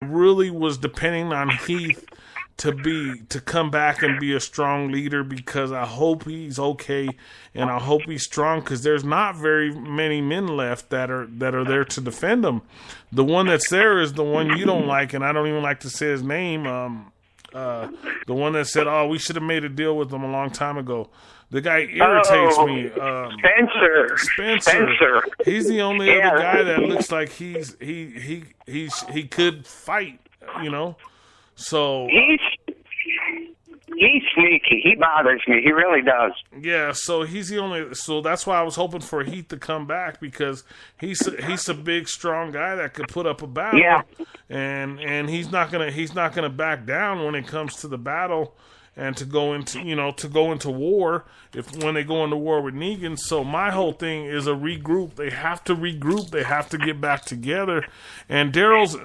really was depending on Heath to come back and be a strong leader, because I hope he's okay and I hope he's strong, because there's not very many men left that are there to defend him. The one that's there is the one you don't like, and I don't even like to say his name. The one that said, "Oh, we should have made a deal with him a long time ago." The guy irritates me. Spencer. He's the only other guy that looks like he could fight. So he's sneaky. He bothers me. He really does. Yeah. So he's the only. So that's why I was hoping for Heath to come back, because he's a big, strong guy that could put up a battle. Yeah. And he's not gonna back down when it comes to the battle. And to go into war when they go into war with Negan. So my whole thing is a regroup. They have to regroup. They have to get back together. And Daryl's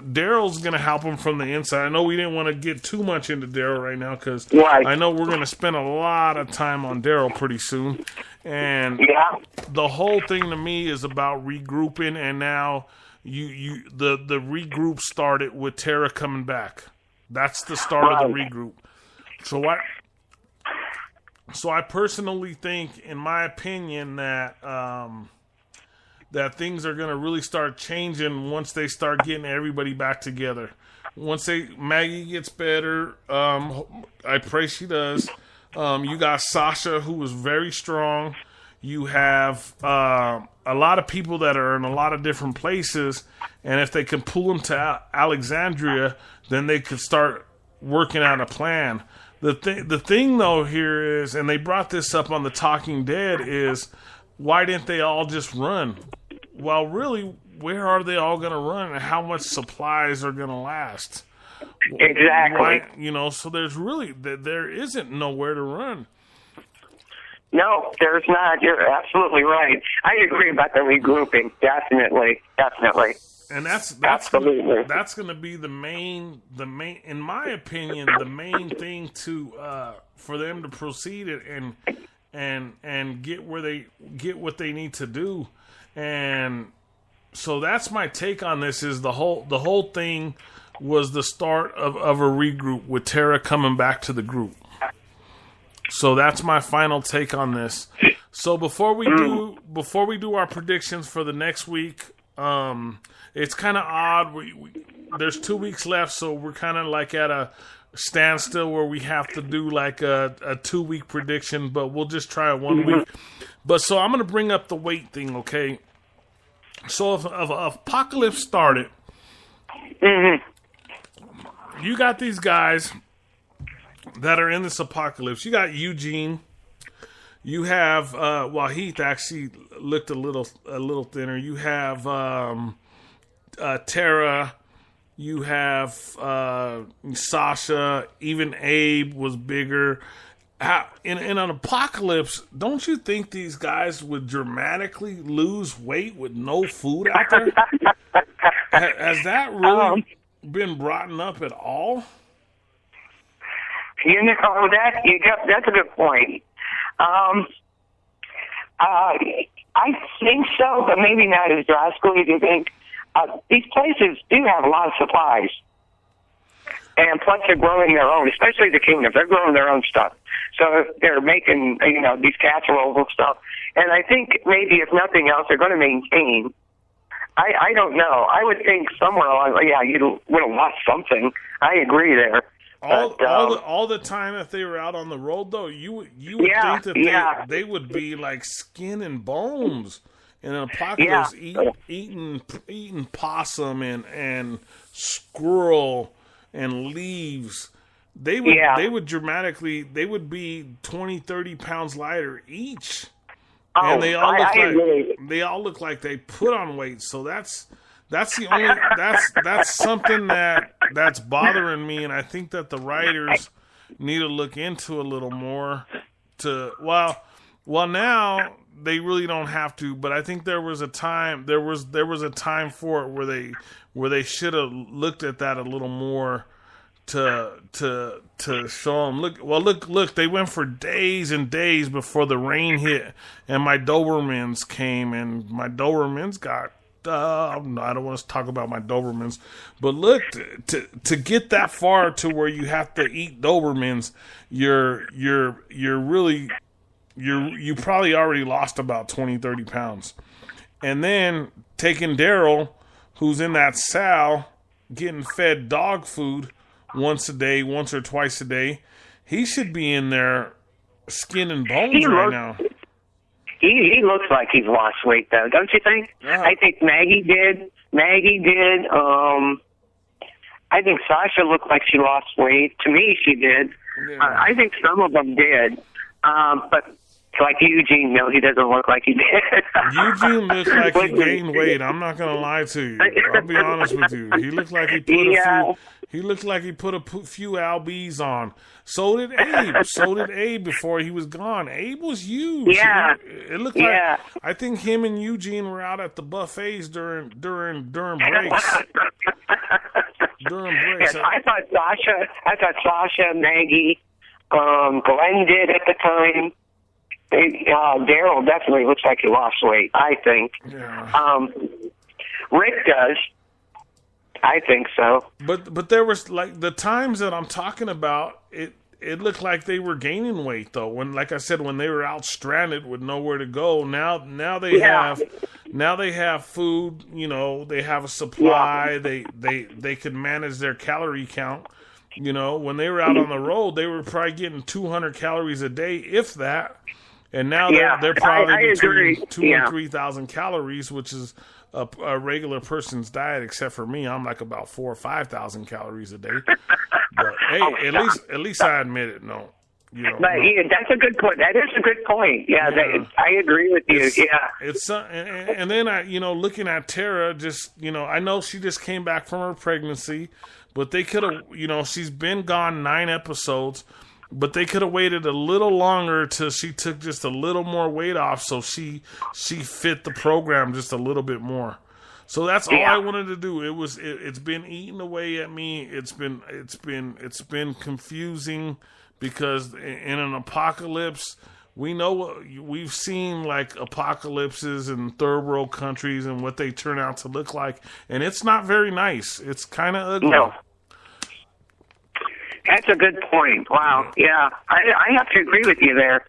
going to help them from the inside. I know we didn't want to get too much into Daryl right now, because I know we're going to spend a lot of time on Daryl pretty soon. And the whole thing to me is about regrouping. And now the regroup started with Tara coming back. That's the start of the regroup. So I personally think, in my opinion, that that things are going to really start changing once they start getting everybody back together. Once Maggie gets better, I pray she does. You got Sasha, who was very strong. You have a lot of people that are in a lot of different places, and if they can pull them to Alexandria, then they could start working out a plan. The thing though here is, and they brought this up on the Talking Dead, is why didn't they all just run? Well, really, where are they all going to run, and how much supplies are going to last? Exactly. Why, so there isn't nowhere to run. No, there's not. You're absolutely right. I agree about the regrouping. Definitely. And that's absolutely. That's going to be the main, in my opinion, the main thing for them to proceed and get what they need to do. And so that's my take on this. Is the whole thing was the start of a regroup with Tara coming back to the group. So that's my final take on this. So before we do our predictions for the next week, it's kind of odd. There's 2 weeks left, so we're kind of like at a standstill where we have to do like a 2-week prediction, but we'll just try it 1 week. But so I'm going to bring up the weight thing, okay? So if Apocalypse started, you got these guys that are in this Apocalypse. You got Eugene. You have Heath actually looked a little thinner. You have Tara. You have Sasha. Even Abe was bigger. In an Apocalypse, don't you think these guys would dramatically lose weight with no food out there? Has that really been brought up at all? That's a good point. I think so, but maybe not as drastically as you think. These places do have a lot of supplies. And plus they're growing their own, especially the Kingdom. They're growing their own stuff. So they're making, these casseroles and stuff. And I think maybe if nothing else, they're going to maintain. I don't know. I would think somewhere along, you would have lost something. I agree there. All the time that they were out on the road, though, you would think that they would be like skin and bones in an Apocalypse, eating possum and squirrel and leaves. They would be 20, 30 pounds lighter each. And they all look like they put on weight. So that's something that's bothering me, and I think that the writers need to look into a little more. Now they really don't have to, but I think there was a time a time for it where they should have looked at that a little more to show them. Look, they went for days and days before the rain hit, and my Dobermans came, and my Dobermans got I don't want to talk about my Dobermans, but look, to get that far to where you have to eat Dobermans, you probably already lost about 20, 30 pounds. And then taking Daryl, who's in that sow, getting fed dog food once or twice a day, he should be in there skin and bones now. He looks like he's lost weight, though, don't you think? Yeah. I think Maggie did. I think Sasha looked like she lost weight. To me, she did. Yeah. I think some of them did. But like Eugene, no, he doesn't look like he did. Eugene looks like he gained weight. I'm not going to lie to you. I'll be honest with you. He looked like he put a few lbs on. So did Abe before he was gone. Abe was huge. Yeah. It looked like I think him and Eugene were out at the buffets during breaks. Yes, I thought Sasha, Maggie, Glenn did at the time. Daryl definitely looks like he lost weight, I think. Yeah. Rick does. I think so. But there was, like, the times that I'm talking about, it looked like they were gaining weight, though. When, like I said, when they were out stranded with nowhere to go, now they have food, they have a supply, they can manage their calorie count. When they were out on the road, they were probably getting 200 calories a day, if that. And now they're probably between 2,000 and 3,000 calories, which is a regular person's diet, except for me. I'm like about 4,000 or 5,000 calories a day. But hey, at least I admit it. No, that's a good point. That is a good point. Yeah. I agree with you. It's and then looking at Tara, just I know she just came back from her pregnancy, but they could have, she's been gone 9 episodes. But they could have waited a little longer till she took just a little more weight off, so she fit the program just a little bit more. So that's all I wanted to do. It's been eating away at me. It's been confusing because in an apocalypse, we've seen like apocalypses in third world countries and what they turn out to look like, and it's not very nice. It's kind of ugly. No. That's a good point. Wow. Yeah. I have to agree with you there.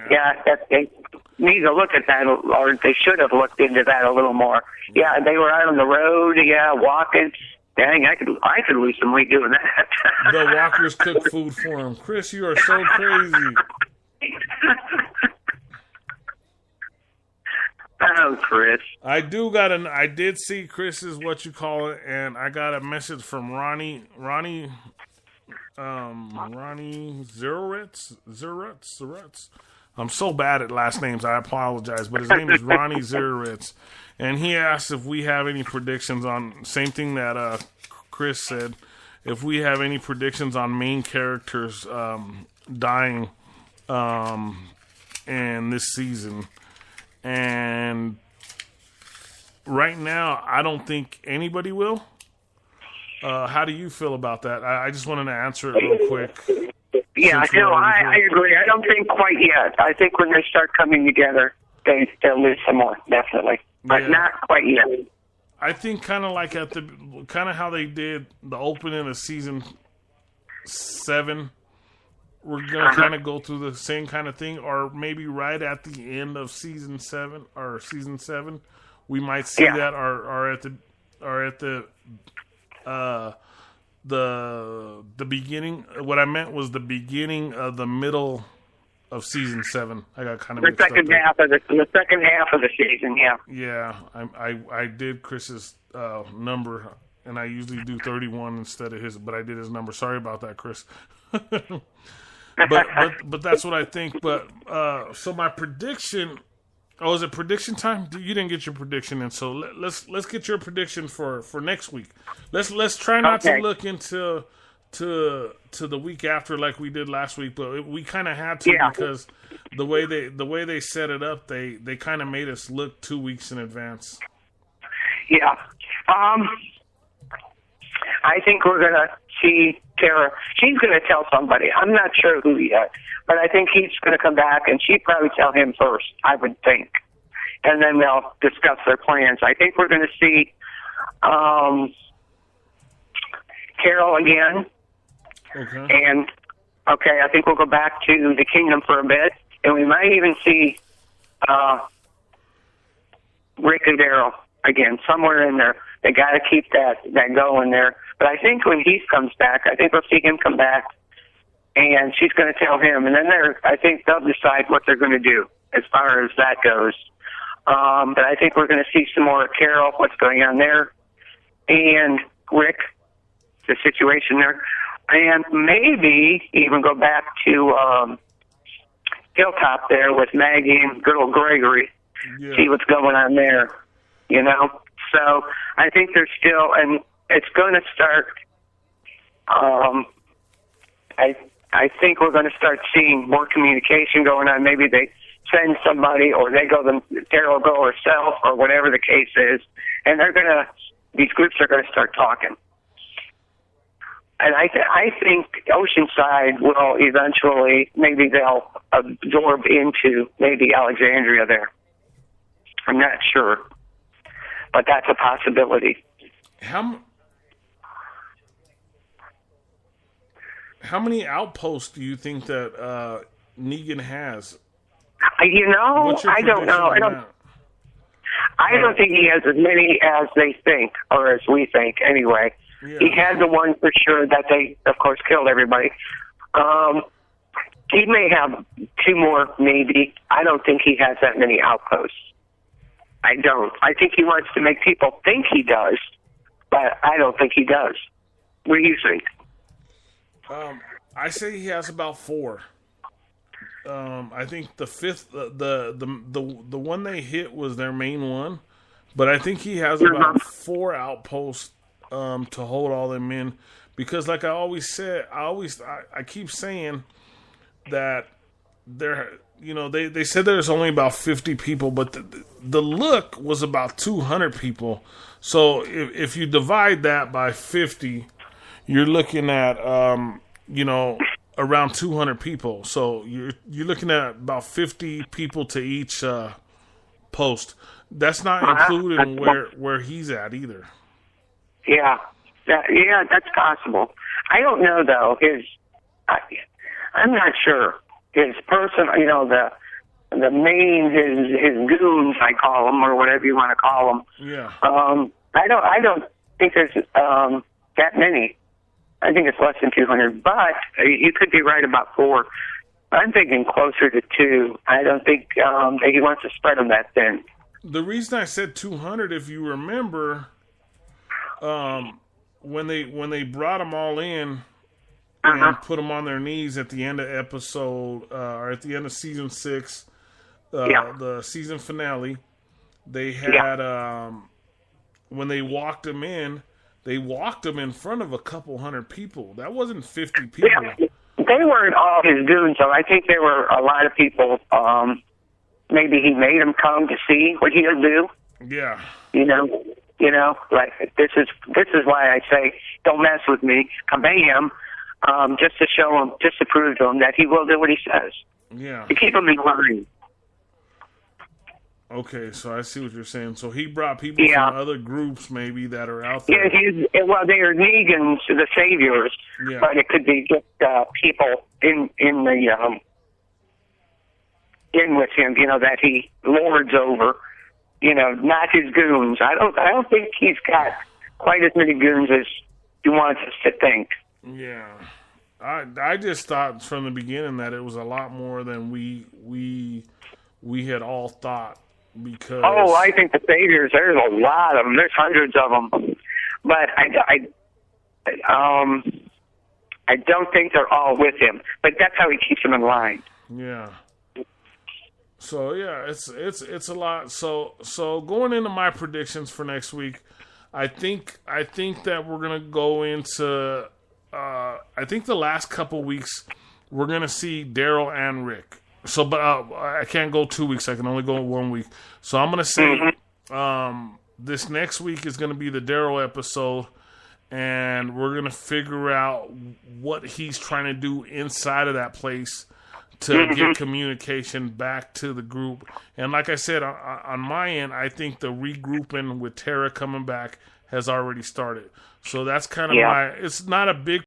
Yeah. They need to look at that, or they should have looked into that a little more. Yeah. They were out on the road. Yeah. Walking. Dang, I could lose some weight doing that. The walkers cook food for him. Chris, you are so crazy. Oh, Chris. I did see Chris's and I got a message from Ronnie Zeretz. I'm so bad at last names, I apologize, but his name is Ronnie Zeretz, and he asked if we have any predictions on, same thing that Chris said, if we have any predictions on main characters dying in this season. And right now, I don't think anybody will. How do you feel about that? I just wanted to answer it real quick. Yeah, no, I agree. I don't think quite yet. I think when they start coming together, they'll lose some more, definitely. But not quite yet. I think kind of like how they did the opening of season 7. We're going to kind of go through the same kind of thing, or maybe right at the end of season 7, we might see that, or at the beginning. What I meant was the beginning of the middle of season 7. I got kind of the second half of the season. Yeah, I did Chris's number, and I usually do 31 instead of his, but I did his number. Sorry about that, Chris. But that's what I think. But so my prediction. Oh, is it prediction time? You didn't get your prediction in, so let's get your prediction for next week. Let's try not to look into to the week after like we did last week, but we kind of had to because the way they set it up, they kind of made us look 2 weeks in advance. Yeah. I think we're gonna see Tara. She's gonna tell somebody. I'm not sure who yet, but I think he's gonna come back, and she'd probably tell him first. I would think. and then they'll discuss their plans. I think we're going to see Carol again. Okay. And, I think we'll go back to the kingdom for a bit, and we might even see Rick and Daryl again, somewhere in there. They got to keep that going there. But I think when Heath comes back, I think we'll see him come back, and she's going to tell him. And then I think they'll decide what they're going to do as far as that goes. But I think we're going to see some more of Carol, what's going on there, and Rick, the situation there. And maybe even go back to Hilltop there with Maggie and good old Gregory, see what's going on there, So I think there's still, and it's going to start, I think we're going to start seeing more communication going on. Maybe they send somebody, or they go, Daryl go herself, or whatever the case is, and these groups are going to start talking. And I think Oceanside will eventually, maybe they'll absorb into maybe Alexandria there. I'm not sure, but that's a possibility. How many outposts do you think that Negan has? I don't know. I don't think he has as many as they think, or as we think, anyway. Yeah. He had the one for sure that they, of course, killed everybody. He may have 2 more, maybe. I don't think he has that many outposts. I don't. I think he wants to make people think he does, but I don't think he does. What do you think? I say he has about 4. I think the 5th, the one they hit was their main one, but I think he has about 4 outposts to hold all them in, because like I always said, I keep saying that they said there's only about 50 people, but the look was about 200 people. So if you divide that by 50, you're looking at around 200 people. So you're looking at about 50 people to each post. That's not including where he's at either. Yeah, that's possible. I don't know though. I'm not sure. His person, the main his goons, I call them, or whatever you want to call them. Yeah. I don't think there's that many. I think it's less than 200, but you could be right about 4. I'm thinking closer to 2. I don't think that he wants to spread them that thin. The reason I said 200, if you remember, when they brought them all in and put them on their knees at the end of episode, or at the end of season 6, the season finale, they had when they walked them in. They walked him in front of a couple hundred people. That wasn't 50 people. Yeah, they weren't all his goons, so I think there were a lot of people. Maybe he made them come to see what he'll do. Yeah. Like this is why I say don't mess with me. Kabam, just to show him, just to prove to him that he will do what he says. Yeah. To keep him in line. Okay, so I see what you're saying. So he brought people from other groups maybe that are out there. Yeah, they are Negans, the saviors, but it could be just people in with him, that he lords over, not his goons. I don't think he's got quite as many goons as he wants us to think. Yeah, I just thought from the beginning that it was a lot more than we had all thought. Because I think the saviors, there's a lot of them. There's hundreds of them, but I don't think they're all with him. But that's how he keeps them in line. Yeah. So yeah, it's a lot. So going into my predictions for next week, I think that we're gonna go into. I think the last couple weeks we're gonna see Daryl and Rick. So, but I can't go 2 weeks. I can only go 1 week. So I'm going to say this next week is going to be the Daryl episode, and we're going to figure out what he's trying to do inside of that place to get communication back to the group. And like I said, on my end, I think the regrouping with Tara coming back has already started. So that's kind of it's not a big